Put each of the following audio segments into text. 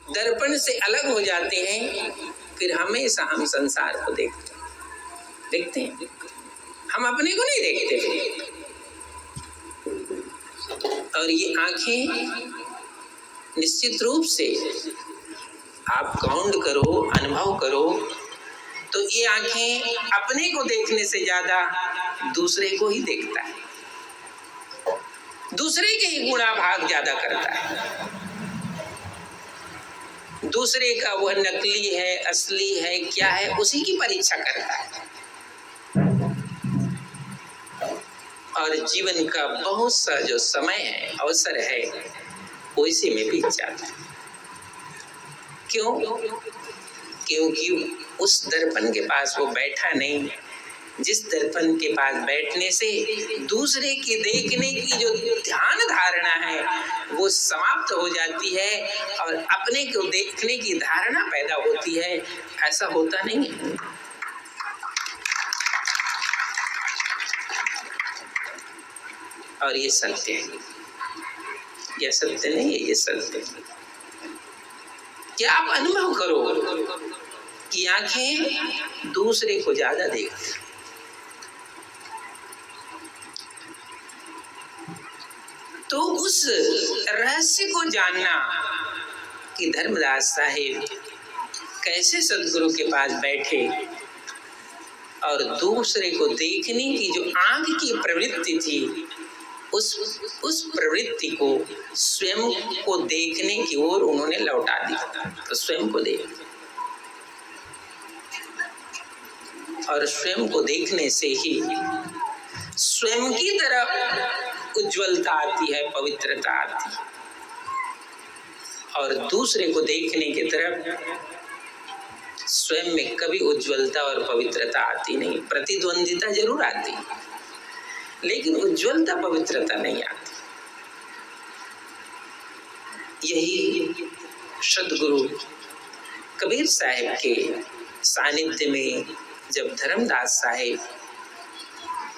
दर्पण से अलग हो जाते हैं, फिर हमेशा हम संसार को देखते हैं, हम अपने को नहीं देखते फिर। और ये आंखें निश्चित रूप से आप काउंट करो, अनुभव करो, तो ये आंखें अपने को देखने से ज्यादा दूसरे को ही देखता है, दूसरे के ही गुणाभाग ज्यादा करता है। दूसरे का वह नकली है, असली है, क्या है, उसी की परीक्षा करता है। और जीवन का बहुत सा जो समय है, अवसर है, वो इसी में बीत जाता है। क्यों? क्योंकि उस दर्पण के पास वो बैठा नहीं, जिस दर्पण के पास बैठने से दूसरे के देखने की जो ध्यान धारणा है वो समाप्त हो जाती है और अपने को देखने की धारणा पैदा होती है। ऐसा होता नहीं है। और ये सत्य है, यह सत्य नहीं है, ये सत्य है। क्या आप अनुभव करो कि आंखें दूसरे को ज्यादा देखती, तो उस रहस्य को जानना कि धर्मदास साहिब कैसे सदगुरु के पास बैठे और दूसरे को देखने की जो आंख की प्रवृत्ति थी, उस प्रवृत्ति को स्वयं को देखने की ओर उन्होंने लौटा दी। तो स्वयं को देख, और स्वयं को देखने से ही स्वयं की तरफ उज्ज्वलता आती है, पवित्रता आती है। और दूसरे को देखने की तरफ स्वयं में कभी उज्ज्वलता और पवित्रता आती नहीं। प्रतिद्वंदिता जरूर आती, लेकिन उज्ज्वलता, पवित्रता नहीं आती। यही सद्गुरु कबीर साहिब के सानिध्य में जब धर्मदास साहिब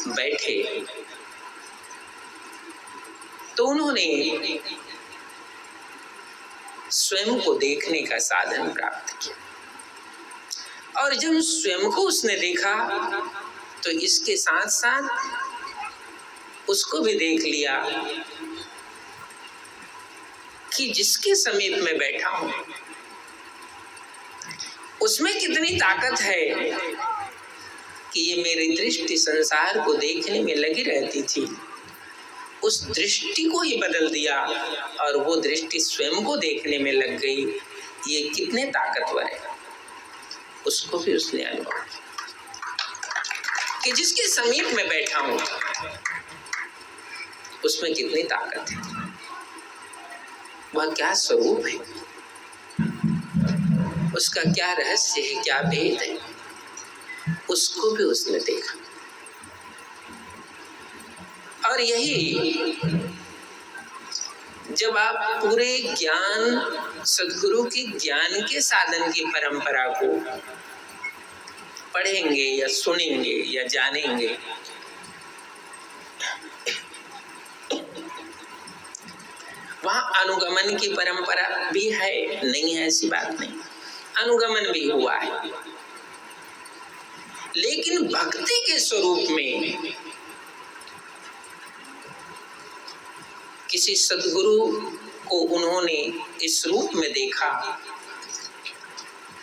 बैठे तो उन्होंने स्वयं को देखने का साधन प्राप्त किया। और जब स्वयं को उसने देखा तो इसके साथ साथ उसको भी देख लिया कि जिसके समीप में बैठा हूं उसमें कितनी ताकत है कि ये मेरी दृष्टि संसार को देखने में लगी रहती थी, उस दृष्टि को ही बदल दिया और वो दृष्टि स्वयं को देखने में लग गई। ये कितने ताकतवर है, उसको भी उसने अनुभव कि जिसके समीप में बैठा हूं उसमें कितनी ताकत है, वह क्या स्वरूप है, उसका क्या रहस्य है, क्या भेद है, उसको भी उसने देखा। और यही जब आप पूरे ज्ञान, सद्गुरु की ज्ञान के साधन की परंपरा को पढ़ेंगे या सुनेंगे या जानेंगे, वहां अनुगमन की परंपरा भी है, नहीं है ऐसी बात नहीं, अनुगमन भी हुआ है, लेकिन भक्ति के स्वरूप में किसी सद्गुरु को उन्होंने इस रूप में देखा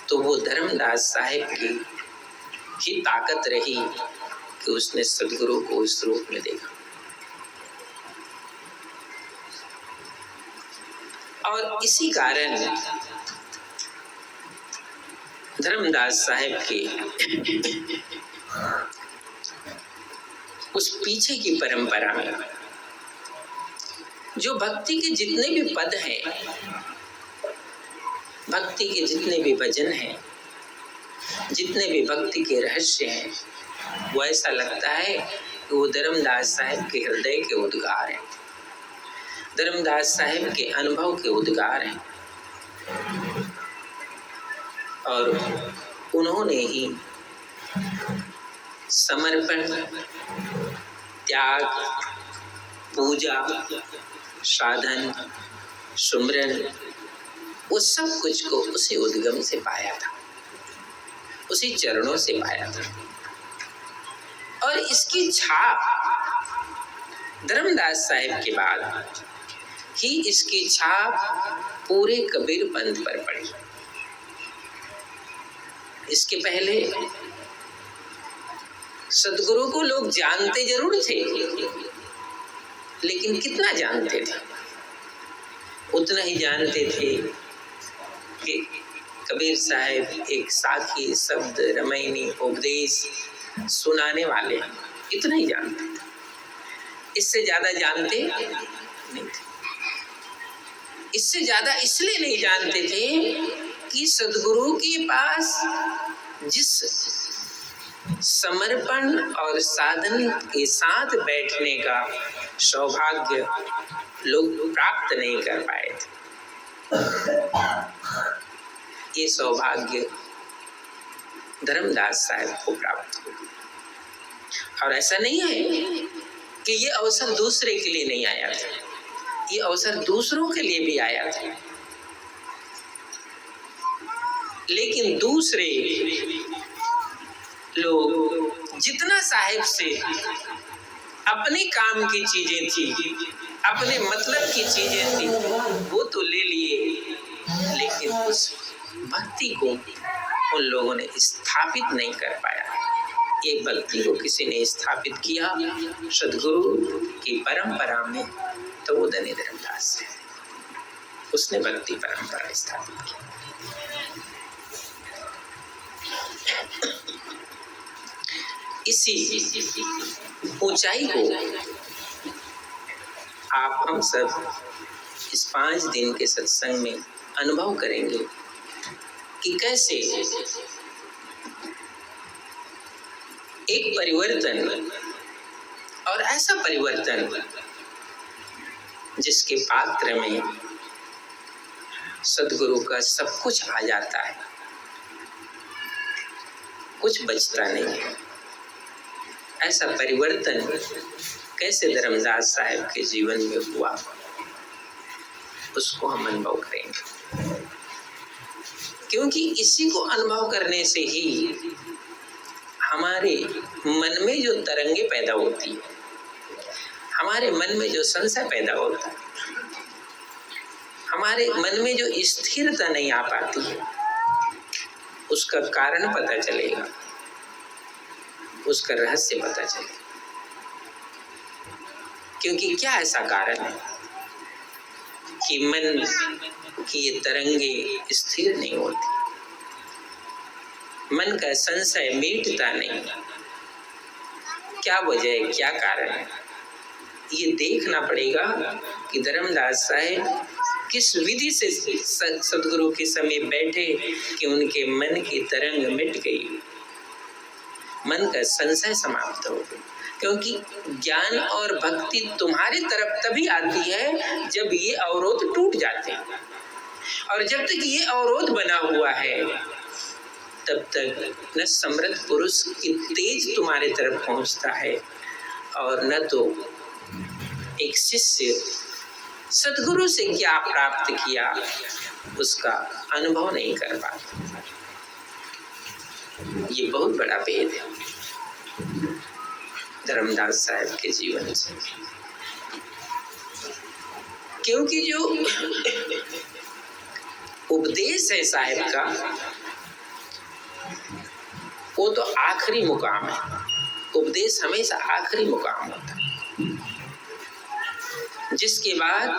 तो वो धर्मदास साहिब की ही ताकत रही कि उसने सद्गुरु को इस रूप में देखा। और इसी कारण धर्मदास साहिब के उस पीछे की परंपरा में जो भक्ति के जितने भी पद हैं, भक्ति के जितने भी भजन हैं, जितने भी भक्ति के रहस्य हैं, वो ऐसा लगता है कि वो धर्मदास साहिब के हृदय के उद्गार हैं, धर्मदास साहिब के अनुभव के उद्गार हैं। और उन्होंने ही समर्पण, त्याग, पूजा, साधन, सुमरन वो सब कुछ को उसी उद्गम से पाया था, उसी चरणों से पाया था। और इसकी छाप धर्मदास साहिब के बाद ही इसकी छाप पूरे कबीर पंथ पर पड़ी। इसके पहले सदगुरु को लोग जानते जरूर थे, लेकिन कितना जानते थे? उतना ही जानते थे कि कबीर साहब एक साखी शब्द रमैनी उपदेश सुनाने वाले, इतना ही जानते थे, इससे ज्यादा जानते नहीं थे। इससे ज्यादा इसलिए नहीं जानते थे कि सदगुरु के पास जिस समर्पण और साधन के साथ बैठने का सौभाग्य लोग प्राप्त नहीं कर पाए थे, ये सौभाग्य धर्मदास साहब को प्राप्त हुआ। और ऐसा नहीं है कि ये अवसर दूसरे के लिए नहीं आया था, ये अवसर दूसरों के लिए भी आया था, लेकिन दूसरे लोग जितना साहिब से अपने काम की चीजें थी, अपने मतलब की चीजें थी, वो तो ले लिए, लेकिन उस भक्ति को उन लोगों ने स्थापित नहीं कर पाया। एक भक्ति को किसी ने स्थापित किया सदगुरु की परंपरा में, तो वो धनी धर्मदास है, उसने भक्ति परंपरा स्थापित की। इसी ऊंचाई को आप हम सब इस 5 दिन के सत्संग में अनुभव करेंगे कि कैसे एक परिवर्तन, और ऐसा परिवर्तन जिसके पात्र में सदगुरु का सब कुछ आ जाता है, कुछ बचता नहीं है। ऐसा परिवर्तन कैसे धर्मदास साहब के जीवन में हुआ, उसको हम अनुभव करेंगे, क्योंकि इसी को अनुभव करने से ही हमारे मन में जो तरंगे पैदा होती है, हमारे मन में जो संशय पैदा होता है, हमारे मन में जो स्थिरता नहीं आ पाती है, उसका कारण पता चलेगा, उसका रहस्य पता चलेगा। क्योंकि क्या ऐसा कारण है कि मन की ये तरंगे स्थिर नहीं होती, मन का संशय मिटता नहीं? क्या वजह है, क्या कारण है? ये देखना पड़ेगा कि धर्मदास साहब किस विधि से सदगुरु के समय बैठे कि उनके मन की तरंग मिट गई, मन का संशय समाप्त हो गया। क्योंकि ज्ञान और भक्ति तुम्हारी तरफ तभी आती है जब ये अवरोध टूट जाते हैं, और जब तक ये अवरोध बना हुआ है तब तक न समर्थ पुरुष की तेज तुम्हारे तरफ पहुंचता है, और न तो एक शिष्य सदगुरु से क्या प्राप्त किया उसका अनुभव नहीं कर पाता। ये बहुत बड़ा भेद है धर्मदास साहब के जीवन से, क्योंकि जो उपदेश है साहब का, वो तो आखिरी मुकाम है। उपदेश हमेशा आखिरी मुकाम होता है, जिसके बाद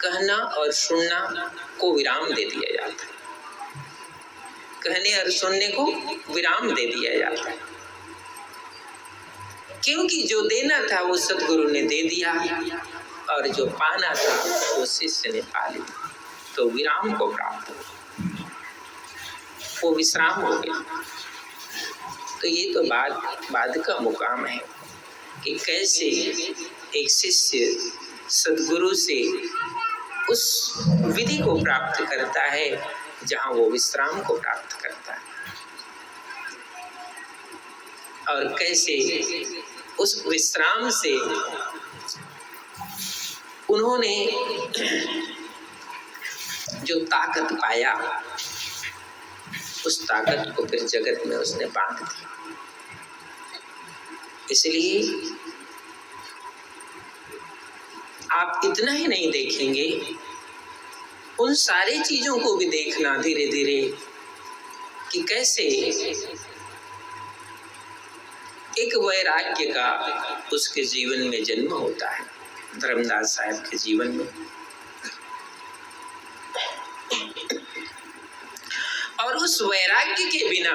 कहना और सुनना को विराम दे दिया जाता है। कहने और सुनने को विराम दे दिया जाता है, क्योंकि जो देना था वो सदगुरु ने दे दिया, और जो पाना था वो शिष्य ने पा लिया, तो विराम को प्राप्त हो, वो विश्राम हो गया। तो ये तो बाद का मुकाम है कि कैसे एक शिष्य सदगुरु से उस विधि को प्राप्त करता है जहाँ वो विश्राम को प्राप्त करता है, और कैसे उस विश्राम से उन्होंने जो ताकत पाया उस ताकत को फिर जगत में उसने बांट दिया। इसलिए आप इतना ही नहीं देखेंगे, उन सारी चीजों को भी देखना धीरे धीरे कि कैसे एक वैराग्य का उसके जीवन में जन्म होता है। धर्मदास साहब के जीवन में और उस वैराग्य के बिना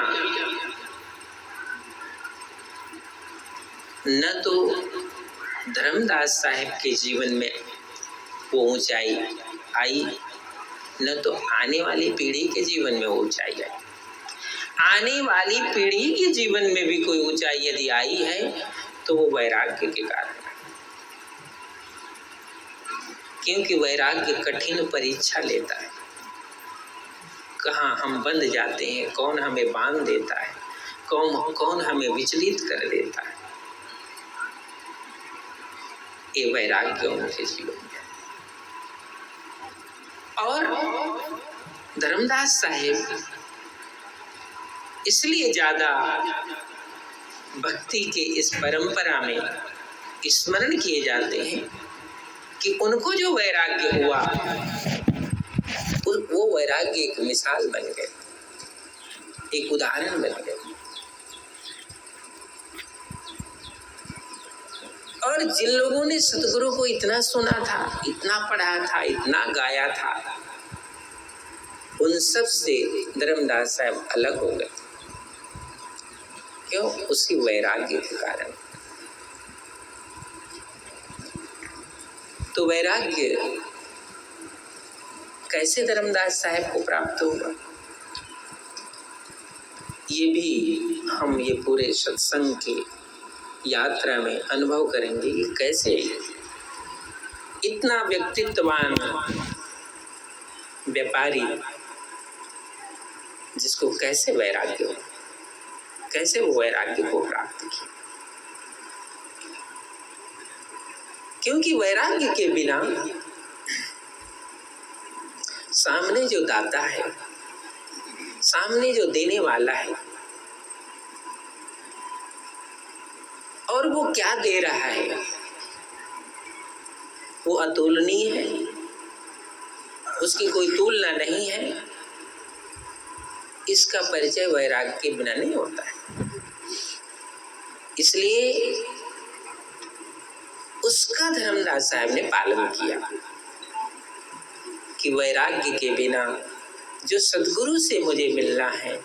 न तो धर्मदास साहब के जीवन में वो ऊंचाई आई, न तो आने वाली पीढ़ी के जीवन में वो ऊंचाई आई। आने वाली पीढ़ी के जीवन में भी कोई ऊंचाई यदि आई है तो वो वैराग्य के कारण है, क्योंकि वैराग्य कठिन परीक्षा लेता है। कहाँ हम बंध जाते हैं, कौन हमें बांध देता है, कौन हमें विचलित कर देता है, ये वैराग्य उनके जीवन में। और धर्मदास साहेब इसलिए ज्यादा भक्ति के इस परंपरा में स्मरण किए जाते हैं कि उनको जो वैराग्य हुआ वो वैराग्य एक मिसाल बन गए, एक उदाहरण बन गए। और जिन लोगों ने सतगुरु को इतना सुना था, इतना पढ़ा था, इतना गाया था, उन सब से धर्मदास साहब अलग हो गए। क्यों? उसी वैराग्य के कारण। तो वैराग्य कैसे धर्मदास साहब को प्राप्त होगा, ये भी हम ये पूरे सत्संग के यात्रा में अनुभव करेंगे कि कैसे इतना व्यक्तित्ववान व्यापारी जिसको कैसे वैराग्य हो, कैसे वो वैराग्य को प्राप्त किया। क्योंकि वैराग्य के बिना सामने जो दाता है, सामने जो देने वाला है, और वो क्या दे रहा है वो अतुलनीय है, उसकी कोई तुलना नहीं है। इसका परिचय वैराग्य के बिना नहीं होता है। इसलिए उसका धर्मदास साहब ने पालन किया कि वैराग्य के बिना जो सद्गुरु से मुझे मिलना है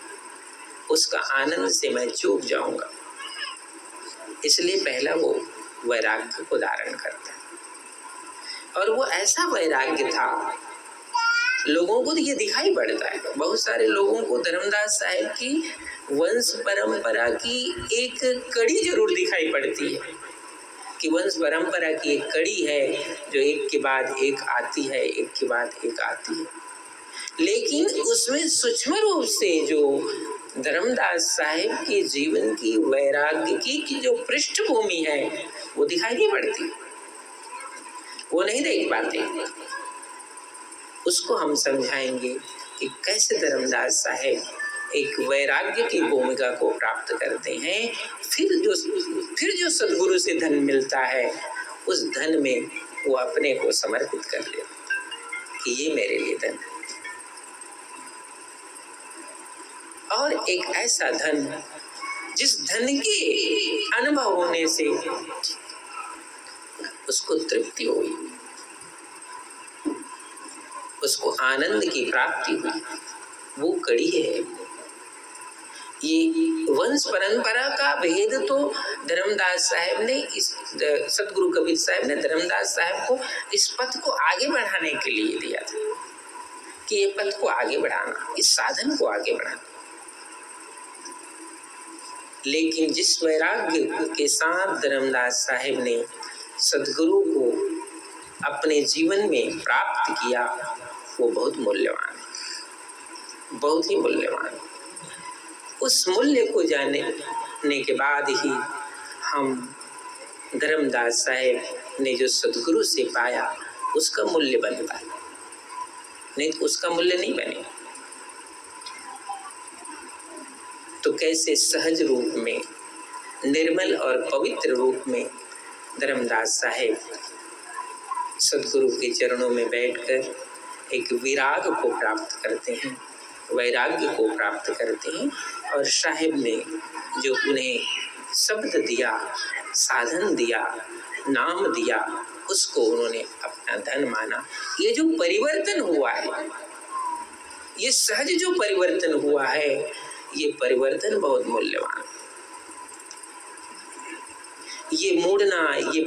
उसका आनंद से मैं चूक जाऊंगा। इसलिए पहला वो वैराग्य को धारण करता है, और वो ऐसा वैराग्य था, लोगों को तो ये दिखाई पड़ता है। बहुत सारे लोगों को धर्मदास साहब की वंश परंपरा की एक कड़ी जरूर दिखाई पड़ती है कि वंश परंपरा की एक कड़ी है जो एक के बाद एक आती है, एक के बाद एक आती है, लेकिन उसमें सूक्ष्म रूप से जो धर्मदास साहब के जीवन की वैराग्य की जो पृष्ठभूमि है वो दिखाई नहीं पड़ती, वो नहीं देख पाते। उसको हम समझाएंगे कि कैसे धर्मदास साहब एक वैराग्य की भूमिका को प्राप्त करते हैं। फिर जो सद्गुरु से धन मिलता है उस धन में वो अपने को समर्पित कर लेते कि ये मेरे लिए धन है। और एक ऐसा धन जिस धन के अनुभव होने से उसको तृप्ति हुई, उसको आनंद की प्राप्ति हुई, वो कड़ी है। ये वंश परंपरा का भेद तो धर्मदास साहब ने सतगुरु कबीर साहब ने धर्मदास साहब को इस पथ को आगे बढ़ाने के लिए दिया था कि ये पथ को आगे बढ़ाना, इस साधन को आगे बढ़ाना। लेकिन जिस वैराग्य के साथ धर्मदास साहब ने सद्गुरु को अपने जीवन में प्राप्त किया वो बहुत मूल्यवान है, बहुत ही मूल्यवान। उस मूल्य को जानने के बाद ही हम धर्मदास साहब ने जो सद्गुरु से पाया उसका मूल्य बन पाए। नहीं तो उसका मूल्य नहीं बने। तो कैसे सहज रूप में, निर्मल और पवित्र रूप में धर्मदास साहेब सदगुरु के चरणों में बैठकर एक विराग को प्राप्त करते हैं, वैराग्य को प्राप्त करते हैं। और साहेब ने जो उन्हें शब्द दिया, साधन दिया, नाम दिया, उसको उन्होंने अपना धन माना। ये जो परिवर्तन हुआ है, ये सहज जो परिवर्तन हुआ है, ये परिवर्तन बहुत मूल्यवान। ये मुड़ना, ये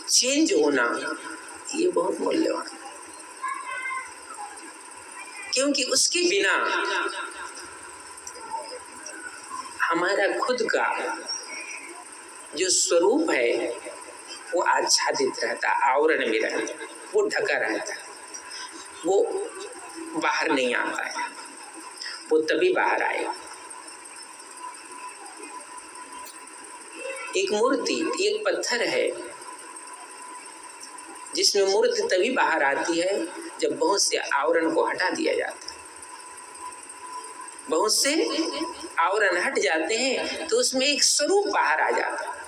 चेंज होना, ये बहुत मूल्यवान, क्योंकि उसके बिना हमारा खुद का जो स्वरूप है वो आच्छादित रहता, आवरण में रहता, वो ढका रहता, वो बाहर नहीं आता है। वो तभी बाहर आएगा। एक मूर्ति, एक पत्थर है जिसमें मूर्ति तभी बाहर आती है जब बहुत से आवरण को हटा दिया जाता है। बहुत से आवरण हट जाते हैं तो उसमें एक स्वरूप बाहर आ जाता है।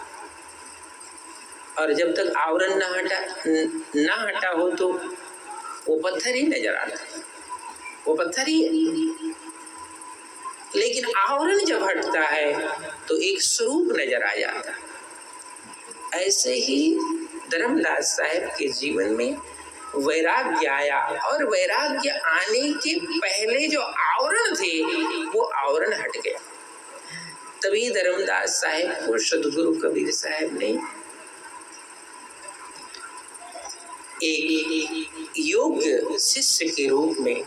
और जब तक आवरण ना हटा हो तो वो पत्थर ही नजर आता है, वो पत्थर ही है। लेकिन आवरण जब हटता है तो एक स्वरूप नजर आ जाता है। ऐसे ही धर्मदास साहब के जीवन में वैराग्य आया, और वैराग्य आने के पहले जो आवरण थे वो आवरण हट गया। तभी धर्मदास साहब को सदगुरु कबीर साहब ने एक योग्य शिष्य के रूप में,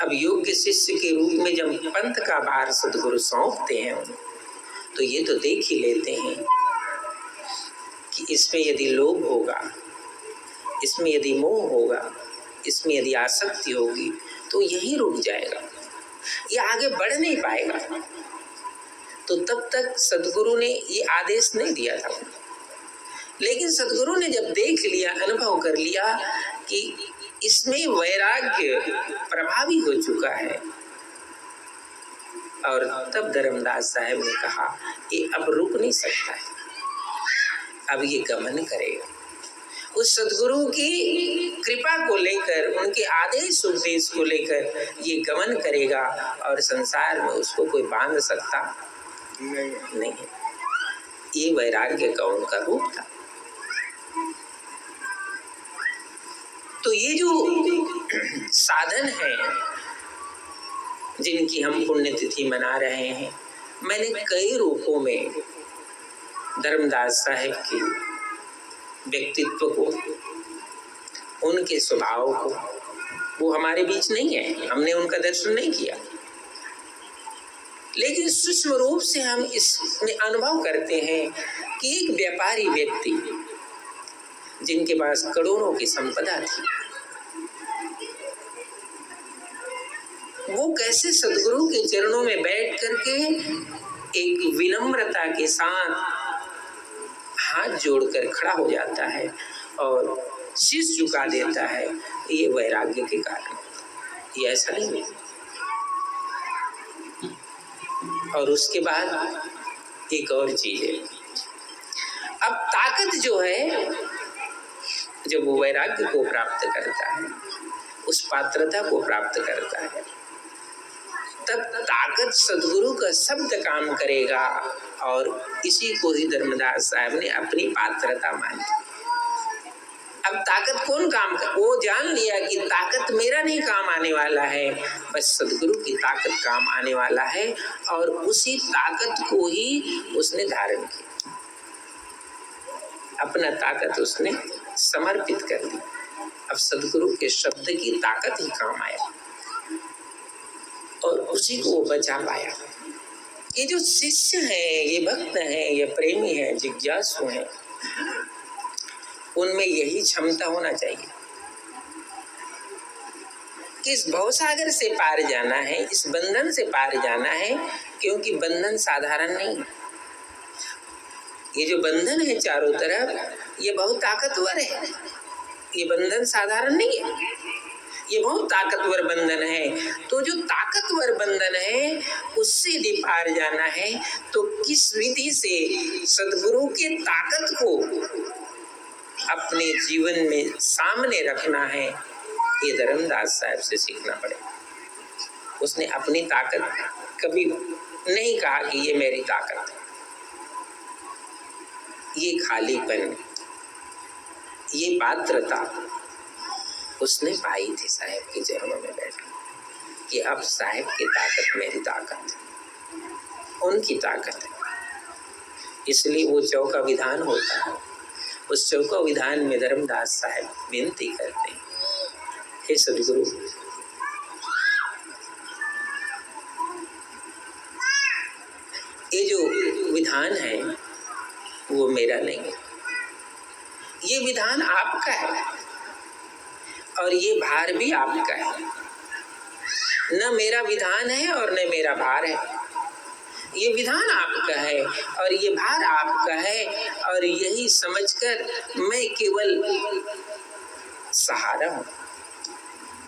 अब योग्य शिष्य के रूप में जब पंथ का भार सदगुरु सौंपते हैं तो ये तो देख ही लेते हैं कि इसमें यदि लोभ होगा, इसमें यदि मोह होगा, इसमें यदि आसक्ति होगी तो यहीं रुक जाएगा, ये आगे बढ़ नहीं पाएगा। तो तब तक सदगुरु ने ये आदेश नहीं दिया था। लेकिन सदगुरु ने जब देख लिया, अनुभव कर लिया कि इसमें वैराग्य प्रभावी हो चुका है, और तब धर्मदास साहब ने कहा ये अब रुक नहीं सकता है, अब ये गमन करेगा। उस सदगुरु की कृपा को लेकर, उनके आदेश उपदेश को लेकर ये गमन करेगा, और संसार में उसको कोई बांध सकता नहीं है। ये वैराग्य का उनका रूप था। तो ये जो साधन है जिनकी हम पुण्यतिथि मना रहे हैं, मैंने कई रूपों में धर्मदास साहब के व्यक्तित्व को, उनके स्वभाव को, वो हमारे बीच नहीं है, हमने उनका दर्शन नहीं किया, लेकिन सूक्ष्म रूप से हम इसमें अनुभव करते हैं कि एक व्यापारी व्यक्ति जिनके पास करोड़ों की संपदा थी, वो कैसे सदगुरु के चरणों में बैठ करके एक विनम्रता के साथ हाथ जोड़कर खड़ा हो जाता है और शीश झुका देता है। ये वैराग्य के कारण, ये ऐसा नहीं है। और उसके बाद एक और चीज है, अब ताकत जो है, जब वो वैराग्य को प्राप्त करता है, उस पात्रता को प्राप्त करता है, तब ताकत सदगुरु का शब्द काम करेगा। और इसी को ही धर्मदास साहब ने अपनी पात्रता मानी। अब ताकत कौन काम कर, वो जान लिया कि ताकत मेरा नहीं काम आने वाला है, बस सदगुरु की ताकत काम आने वाला है, और उसी ताकत को ही उसने धारण किया, अपना ताकत उसने समर्पित कर दी। अब सदगुरु के शब्द की ताकत ही काम आया और उसी को वो बचा पाया। ये जो शिष्य हैं, ये भक्त हैं, ये प्रेमी हैं, जिज्ञासु हैं, उनमें यही क्षमता होना चाहिए कि इस भवसागर से पार जाना है, इस बंधन से पार जाना है, क्योंकि बंधन साधारण नहीं है। ये जो बंधन है चारों तरफ, ये बहुत ताकतवर है। ये बंधन साधारण नहीं है, ये बहुत ताकतवर बंधन है। तो जो ताकतवर बंधन है उससे यदि पार जाना है तो किस विधि से सद्गुरु के ताकत को अपने जीवन में सामने रखना है, ये धर्मदास साहब से सीखना पड़ेगा। उसने अपनी ताकत कभी नहीं कहा कि ये मेरी ताकत है। ये खालीपन, ये पात्रता उसने पाई थी साहेब के चरणों में बैठ कि अब साहेब की ताकत मेरी ताकत है, उनकी ताकत है। इसलिए वो चौका विधान होता है। उस चौका विधान में धर्मदास साहब विनती करते हैं, हे सद्गुरु, ये जो विधान है वो मेरा नहीं है, ये विधान आपका है और ये भार भी आपका है। न मेरा विधान है और न मेरा भार है। ये विधान आपका है और ये भार आपका है, और यही समझकर मैं केवल सहारा हूं।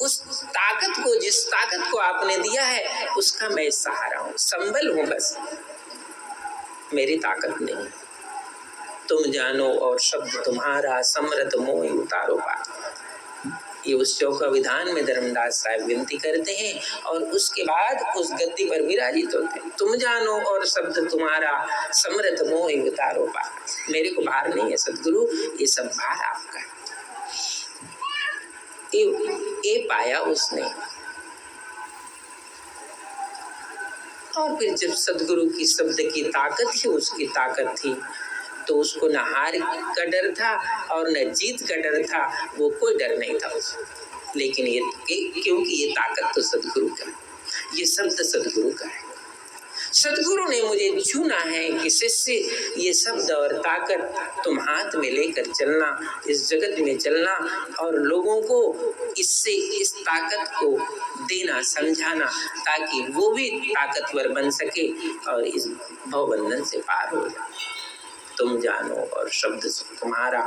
उस ताकत को, जिस ताकत को आपने दिया है उसका मैं सहारा हूं, संबल हूं बस, मेरी ताकत नहीं। तुम जानो और शब्द तुम्हारा, समरथ मोहि उतारो पार। ये उस चौका विधान में धर्मदास साहब विनती करते हैं और उसके बाद उस गद्दी पर विराजित होते हैं। तुम जानो और शब्द तुम्हारा, समरथ मोहि उतारो पार। मेरे को भार नहीं है सद्गुरु, ये सब भार आपका है। ये पाया उसने। और फिर जब सद्गुरु की शब्द की ताकत ही उसकी ताकत थी तो उसको न हार का डर था और न जीत का डर था, वो कोई डर नहीं था उसको। लेकिन ये क्योंकि ये ताकत तो सद्गुरु का है, ये शब्द सद्गुरु का है। सद्गुरु ने मुझे चुना है कि शिष्य ये शब्द और ताकत तुम हाथ में लेकर चलना, इस जगत में चलना और लोगों को इससे इस ताकत को देना, समझाना, ताकि वो भी ताकतवर बन सके और इस भवबंधन से पार हो जाए। तुम जानो और शब्द तुम्हारा,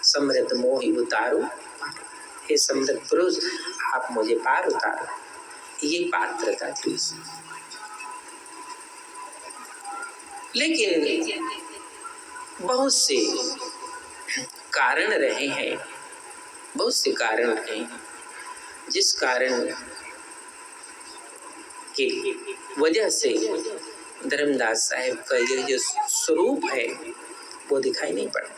समृद्ध मोहि उतारो। हे समृद्ध पुरुष, आप मुझे पार उतारो। ये पात्रता थी उसकी। लेकिन बहुत से कारण रहे हैं, बहुत से कारण रहे हैं जिस कारण की वजह से धर्मदास साहब का ये जो स्वरूप है वो दिखाई नहीं पड़ा।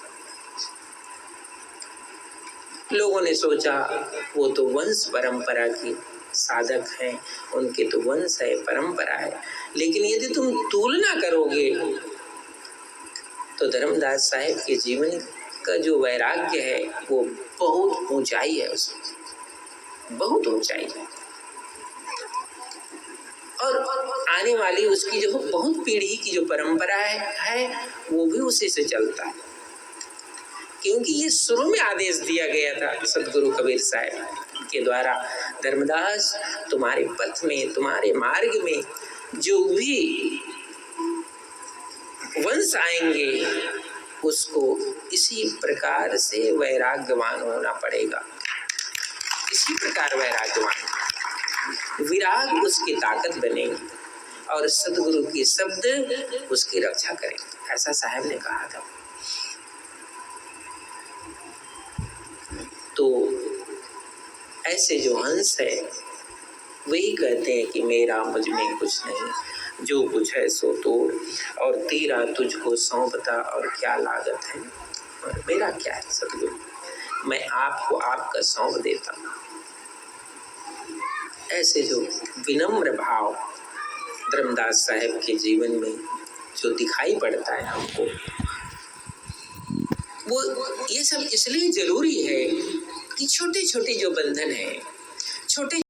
लोगों ने सोचा वो तो वंश परंपरा की साधक हैं, उनके तो वंश है, परंपरा है। लेकिन यदि तुम तुलना करोगे तो धर्मदास साहब के जीवन का जो वैराग्य है वो बहुत ऊंचाई है, उसमें बहुत ऊंचाई है। और आने वाली उसकी जो बहुत पीढ़ी की जो परंपरा है वो भी उसी से चलता है, क्योंकि ये शुरू में आदेश दिया गया था सद्गुरु कबीर साहब के द्वारा, धर्मदास तुम्हारे पथ में, तुम्हारे मार्ग में जो भी वंश आएंगे उसको इसी प्रकार से वैराग्यवान होना पड़ेगा। इसी प्रकार वैराग्यवान, विराग उसकी ताकत बनेगी और सद्गुरु के शब्द उसकी रक्षा करेंगे, ऐसा साहब ने कहा था। तो ऐसे जो हंस है वही कहते हैं कि मेरा मुझ में कुछ नहीं, जो कुछ है सो तोड़, और तेरा तुझको सौंपता और क्या लागत है, और मेरा क्या है सद्गुरु, मैं आपको आपका सौंप देता हूँ। ऐसे जो विनम्र भाव धर्मदास साहब के जीवन में जो दिखाई पड़ता है हमको, वो ये सब इसलिए जरूरी है कि छोटे छोटे जो बंधन है, छोटे